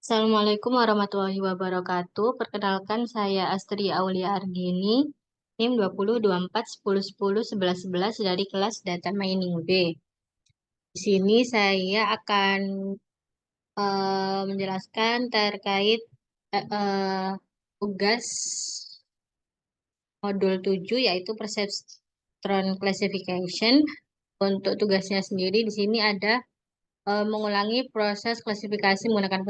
Assalamualaikum warahmatullahi wabarakatuh. Perkenalkan saya Astri Aulia Argini, NIM 2024 10 10 11 11 dari kelas Data Mining B. Di sini saya akan menjelaskan terkait tugas modul 7 yaitu Perceptron Classification. Untuk tugasnya sendiri di sini ada mengulangi proses klasifikasi menggunakan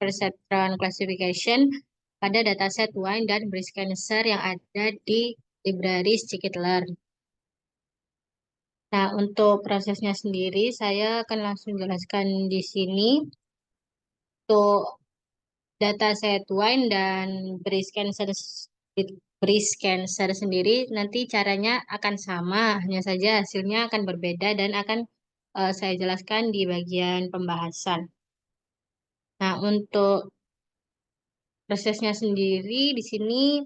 perceptron classification pada dataset wine dan breast cancer yang ada di library scikit-learn. Nah, untuk prosesnya sendiri, saya akan langsung jelaskan di sini. Untuk dataset wine dan breast cancer sendiri, nanti caranya akan sama, hanya saja hasilnya akan berbeda dan akan saya jelaskan di bagian pembahasan. Nah, untuk prosesnya sendiri di sini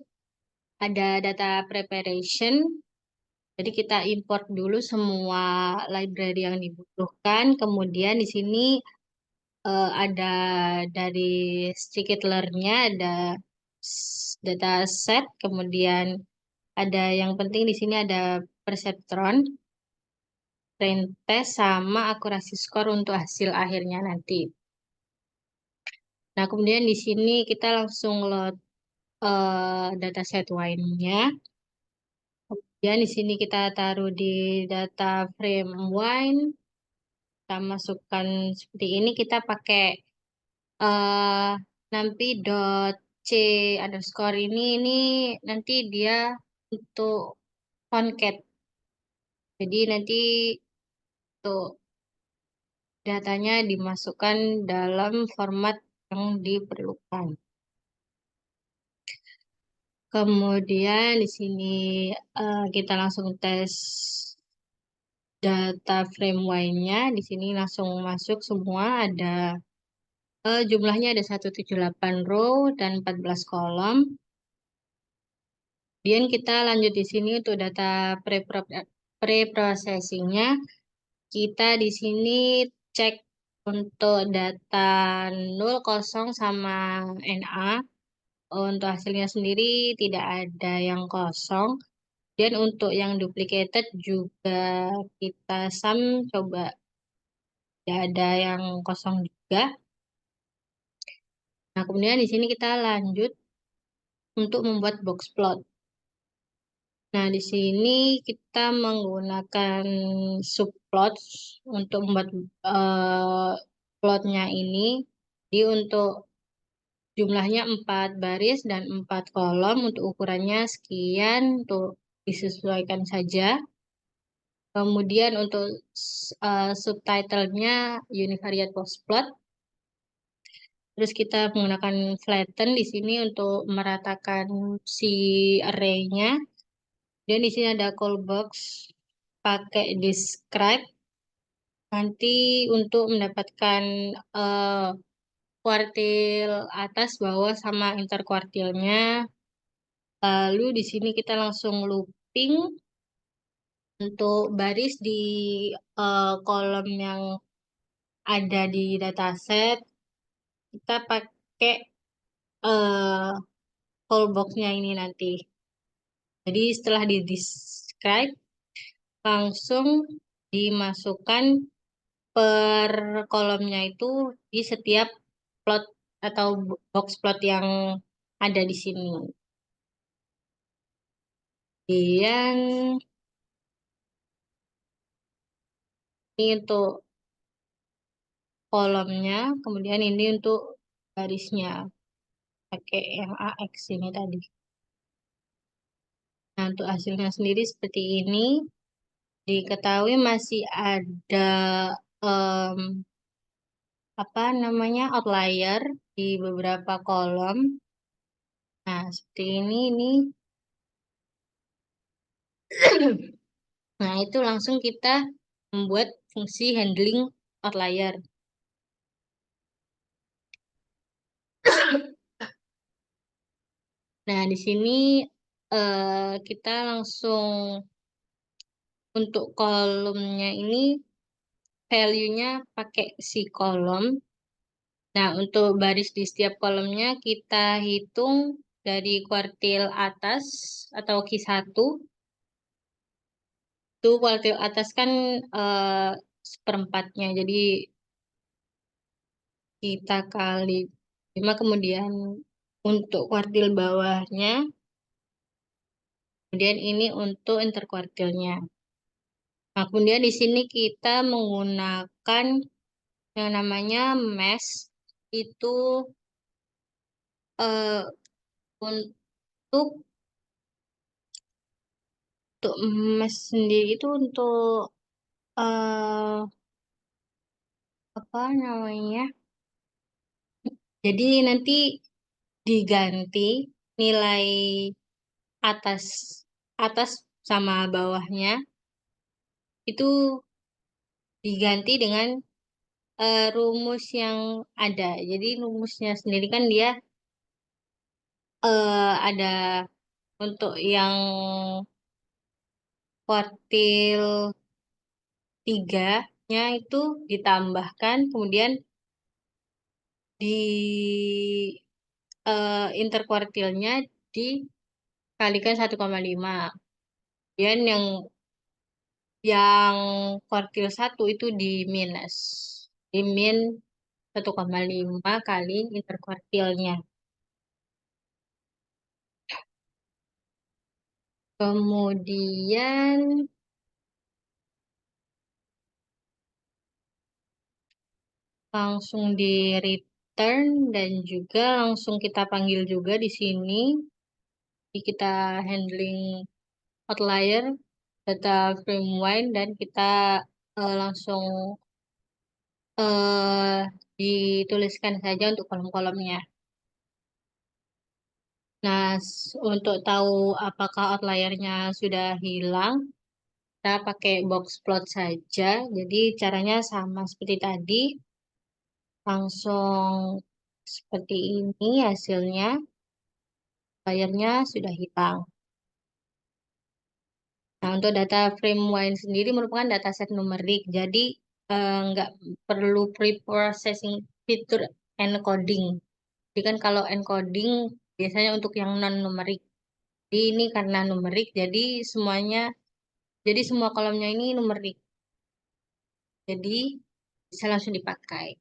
ada data preparation. Jadi kita import dulu semua library yang dibutuhkan. Kemudian di sini ada dari scikit-learn-nya ada data set. Kemudian ada yang penting di sini ada perceptron, train test, sama akurasi score untuk hasil akhirnya nanti. Nah, kemudian di sini kita langsung load dataset wine-nya. Ya, di sini kita taruh di data frame wine, kita masukkan seperti ini, kita pakai eh nanti .c underscore ini nanti dia untuk concat. Jadi nanti untuk datanya dimasukkan dalam format yang diperlukan. Kemudian di sini kita langsung tes data frame wine-nya. Di sini langsung masuk semua, ada jumlahnya ada 178 row dan 14 kolom. Kemudian kita lanjut di sini untuk data pre-processing-nya. Kita di sini cek untuk data 0, 0 sama NA. Untuk hasilnya sendiri tidak ada yang kosong. Dan untuk yang duplicated juga kita sum, coba tidak ada yang kosong juga. Nah, kemudian di sini kita lanjut untuk membuat box plot. Nah, di sini kita menggunakan subplot untuk membuat plotnya ini. Jadi untuk jumlahnya 4 baris dan 4 kolom, untuk ukurannya sekian, untuk disesuaikan saja. Kemudian untuk subtitlenya univariate box plot. Terus kita menggunakan flatten di sini untuk meratakan si array-nya. Dan di sini ada call box pakai describe nanti untuk mendapatkan kuartil atas, bawah, sama interkuartilnya. Lalu di sini kita langsung looping untuk baris di kolom yang ada di dataset. Kita pakai uh, call box-nya ini nanti. Jadi setelah di describe langsung dimasukkan per kolomnya itu di setiap plot atau box plot yang ada di sini. Kemudian ini untuk kolomnya, kemudian ini untuk garisnya pakai yang AX ini tadi. Nah, untuk hasilnya sendiri seperti ini. Diketahui masih ada em, apa namanya outlier di beberapa kolom. Nah, seperti ini. Nah, itu langsung kita membuat fungsi handling outlier. Nah, di sini kita langsung untuk kolomnya ini value-nya pakai si kolom. Nah, untuk baris di setiap kolomnya kita hitung dari kuartil atas atau Q1. Itu kuartil atas kan seperempatnya. Jadi kita kali 5, kemudian untuk kuartil bawahnya, kemudian ini untuk interkuartilnya. Nah, kemudian di sini kita menggunakan yang namanya mesh. Itu eh, untuk mesh sendiri itu untuk eh apa namanya? Jadi nanti diganti nilai atas atas sama bawahnya itu diganti dengan rumus yang ada. Jadi rumusnya sendiri kan dia ada untuk yang kuartil 3-nya itu ditambahkan, kemudian di interkuartilnya dikalikan 1,5. Kemudian yang kuartil 1 itu di minus. Di min 1,5 kali interkuartilnya. Kemudian langsung di return dan juga langsung kita panggil juga di sini. Jadi kita handling outlier, data frame wine, dan kita langsung eh, dituliskan saja untuk kolom-kolomnya. Nah, untuk tahu apakah outliernya sudah hilang, kita pakai box plot saja. Jadi caranya sama seperti tadi, langsung seperti ini hasilnya, outliernya sudah hilang. Nah, untuk data frame wine sendiri merupakan dataset numerik, jadi nggak perlu pre-processing fitur encoding. Jadi kan kalau encoding biasanya untuk yang non-numerik. Jadi ini karena numerik, jadi semua kolomnya ini numerik. Jadi bisa langsung dipakai.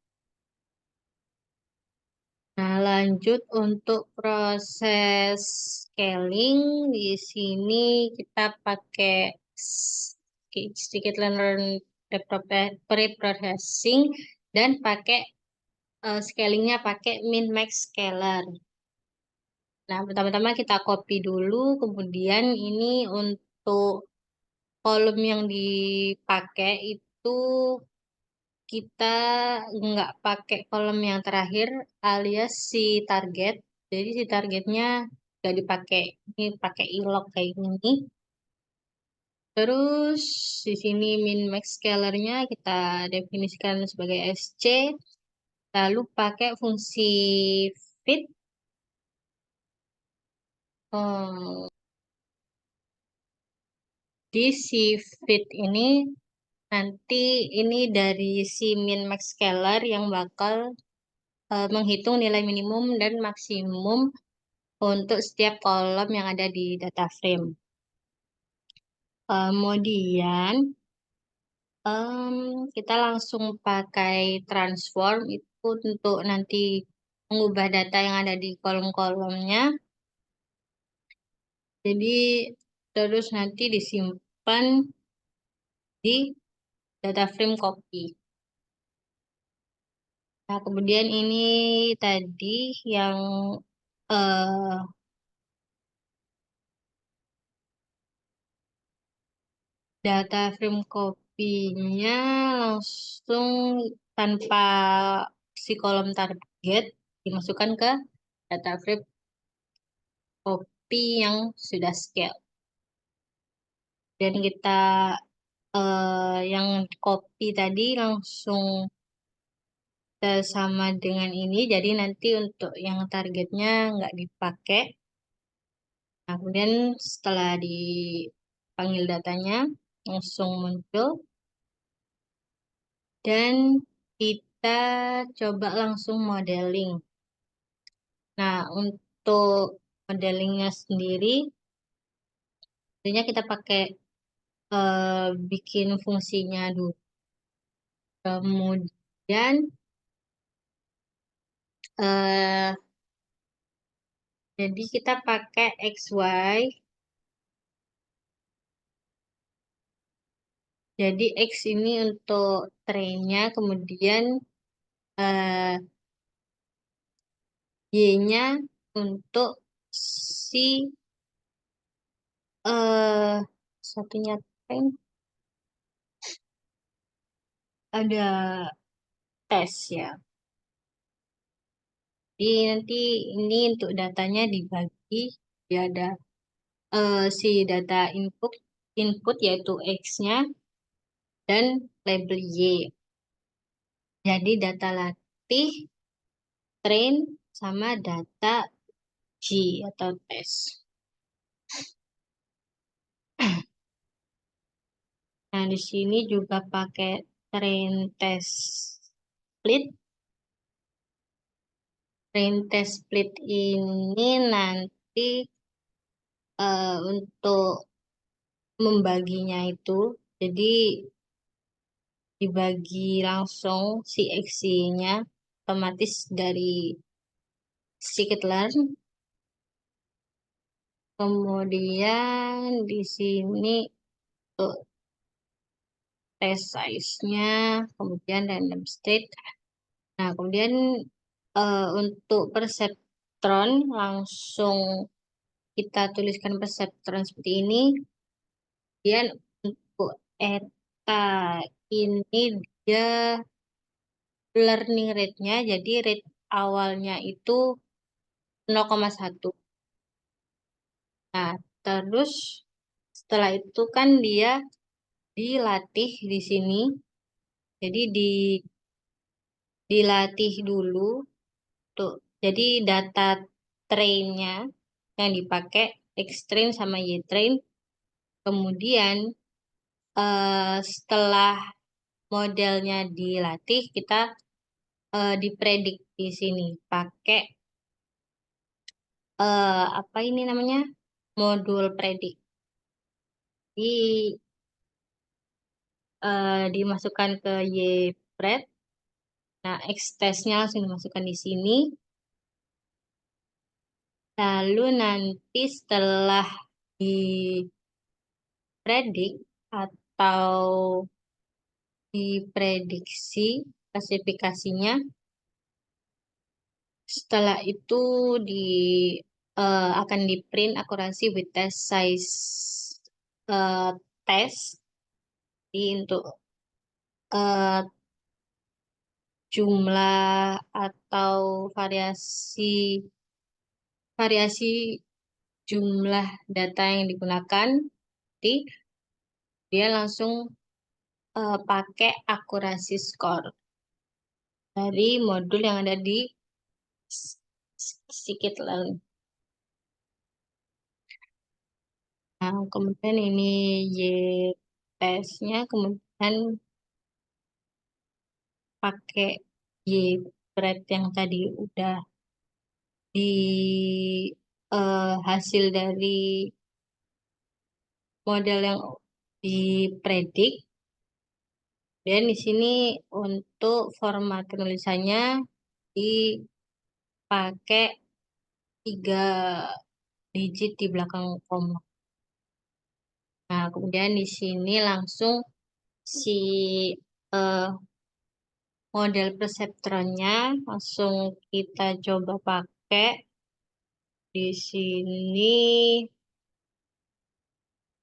Nah, lanjut untuk proses scaling di sini kita pakai sedikit learn pre-processing dan pakai scalingnya pakai min max scaler. Nah, pertama-tama kita copy dulu, kemudian ini untuk kolom yang dipakai itu kita nggak pakai kolom yang terakhir alias si target. Jadi si targetnya nggak dipakai. Ini pakai ilog kayak gini. Terus di sini min max scalernya kita definisikan sebagai SC. Lalu pakai fungsi fit. Di si fit ini nanti ini dari si min max scaler yang bakal menghitung nilai minimum dan maksimum untuk setiap kolom yang ada di data frame. Kemudian kita langsung pakai transform itu untuk nanti mengubah data yang ada di kolom-kolomnya. Jadi terus nanti disimpan di data frame copy. Nah, kemudian ini tadi yang eh, data frame copy-nya langsung tanpa si kolom target dimasukkan ke data frame copy yang sudah scale. Dan kita yang copy tadi langsung sama dengan ini. Jadi nanti untuk yang targetnya nggak dipakai. Nah, kemudian setelah dipanggil datanya langsung muncul dan kita coba langsung modeling. Nah, untuk modelingnya sendiri, tentunya kita pakai bikin fungsinya dulu. Kemudian eh, jadi kita pakai XY. Jadi X ini untuk trennya, kemudian eh, Y-nya untuk si eh satunya tren ada tes ya. Jadi nanti ini untuk datanya dibagi, dia ada si data input input yaitu X-nya dan label Y. Jadi data latih, train, sama data G atau tes. Nah, di sini juga pakai train test split. Train test split ini nanti untuk membaginya itu, jadi dibagi langsung si XY-nya otomatis dari scikit-learn. Kemudian di sini untuk test size-nya, kemudian random state. Nah, kemudian untuk perseptron langsung kita tuliskan perseptron seperti ini. Kemudian untuk eta ini dia learning rate-nya, jadi rate awalnya itu 0,1. Nah, terus setelah itu kan dia dilatih di sini. Jadi dilatih dulu tuh. Jadi data trainnya yang dipakai X-train sama Y-train. Kemudian setelah modelnya dilatih, kita dipredik di sini pakai apa ini namanya modul predik. Di dimasukkan ke YPred. Nah, X-testnya langsung dimasukkan di sini. Lalu nanti setelah dipredik atau diprediksi klasifikasinya, setelah itu di akan di print akurasi with test size eh, test untuk eh, jumlah atau variasi variasi jumlah data yang digunakan, di dia langsung pakai akurasi score dari modul yang ada di scikit-learn. Nah, kemudian ini Y testnya, kemudian pakai Y bread yang tadi udah di hasil dari model yang dipredik. Dan di sini untuk format penulisannya dipakai 3 digit di belakang koma. Nah, kemudian di sini langsung si eh, model perseptronnya langsung kita coba pakai di sini.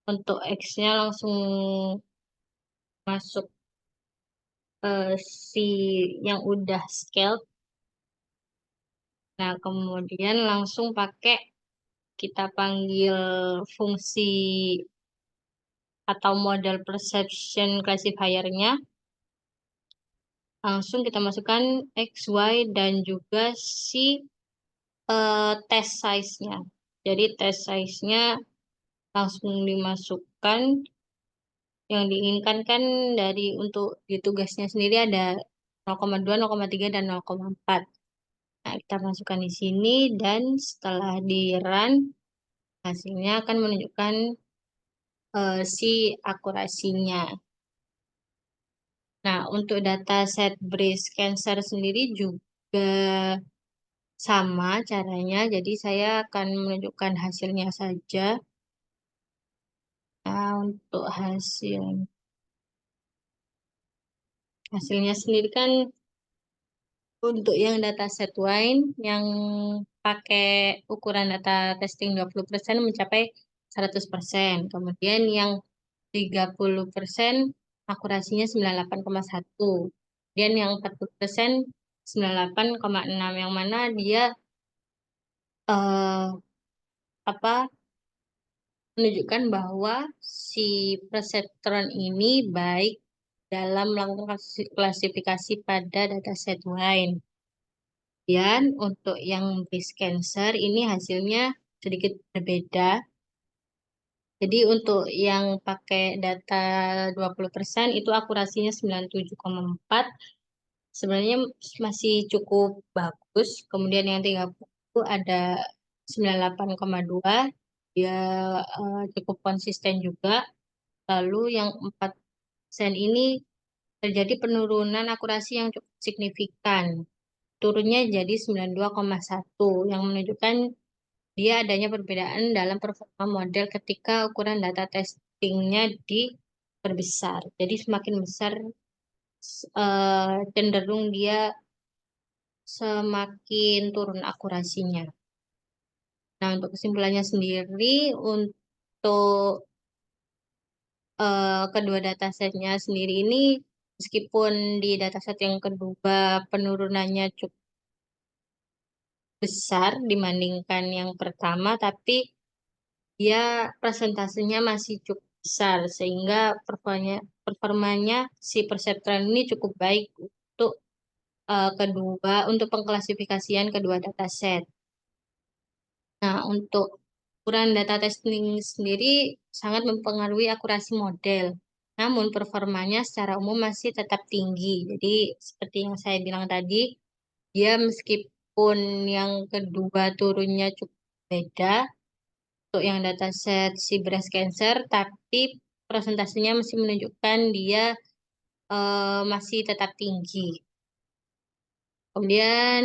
Untuk X-nya langsung masuk si yang udah scale. Nah, kemudian langsung pakai kita panggil fungsi atau model perception classifier-nya. Langsung kita masukkan X, Y, dan juga si test size-nya. Jadi test size-nya langsung dimasukkan. Yang diinginkan kan dari untuk di tugasnya sendiri ada 0,2, 0,3, dan 0,4. Nah, kita masukkan di sini dan setelah di run, hasilnya akan menunjukkan si akurasinya. Nah, untuk data set breast cancer sendiri juga sama caranya. Jadi saya akan menunjukkan hasilnya saja. Nah, untuk hasilnya sendiri kan untuk yang data set wine yang pakai ukuran data testing 20% mencapai 100%. Kemudian yang 30% akurasinya 98,1. Dan yang 40% 98,6, yang mana dia eh, apa menunjukkan bahwa si perseptron ini baik dalam melakukan klasifikasi pada dataset wine. Dan untuk yang breast cancer ini hasilnya sedikit berbeda. Jadi untuk yang pakai data 20% itu akurasinya 97,4. Sebenarnya masih cukup bagus. Kemudian yang 30 ada 98,2. Dia cukup konsisten juga. Lalu yang 4% ini terjadi penurunan akurasi yang cukup signifikan. Turunnya jadi 92,1 yang menunjukkan dia adanya perbedaan dalam performa model ketika ukuran data testingnya diperbesar. Jadi semakin besar cenderung dia semakin turun akurasinya. Nah, untuk kesimpulannya sendiri, untuk kedua datasetnya sendiri ini, meskipun di dataset yang kedua penurunannya cukup besar dibandingkan yang pertama, tapi dia presentasenya masih cukup besar, sehingga performanya si perseptron ini cukup baik untuk untuk pengklasifikasian kedua dataset. Nah, untuk ukuran data testing sendiri sangat mempengaruhi akurasi model. Namun performanya secara umum masih tetap tinggi. Jadi seperti yang saya bilang tadi, dia meskipun yang kedua turunnya cukup beda untuk yang dataset si breast cancer, tapi presentasinya masih menunjukkan dia masih tetap tinggi. Kemudian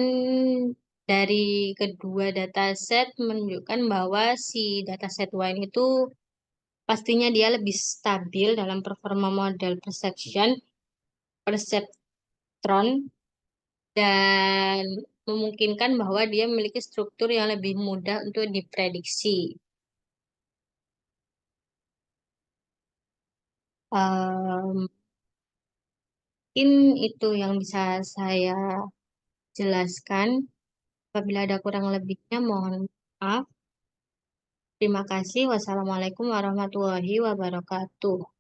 dari kedua dataset menunjukkan bahwa si dataset wine itu pastinya dia lebih stabil dalam performa model perceptron, dan memungkinkan bahwa dia memiliki struktur yang lebih mudah untuk diprediksi. Mungkin itu yang bisa saya jelaskan. Apabila ada kurang lebihnya, mohon maaf. Terima kasih. Wassalamualaikum warahmatullahi wabarakatuh.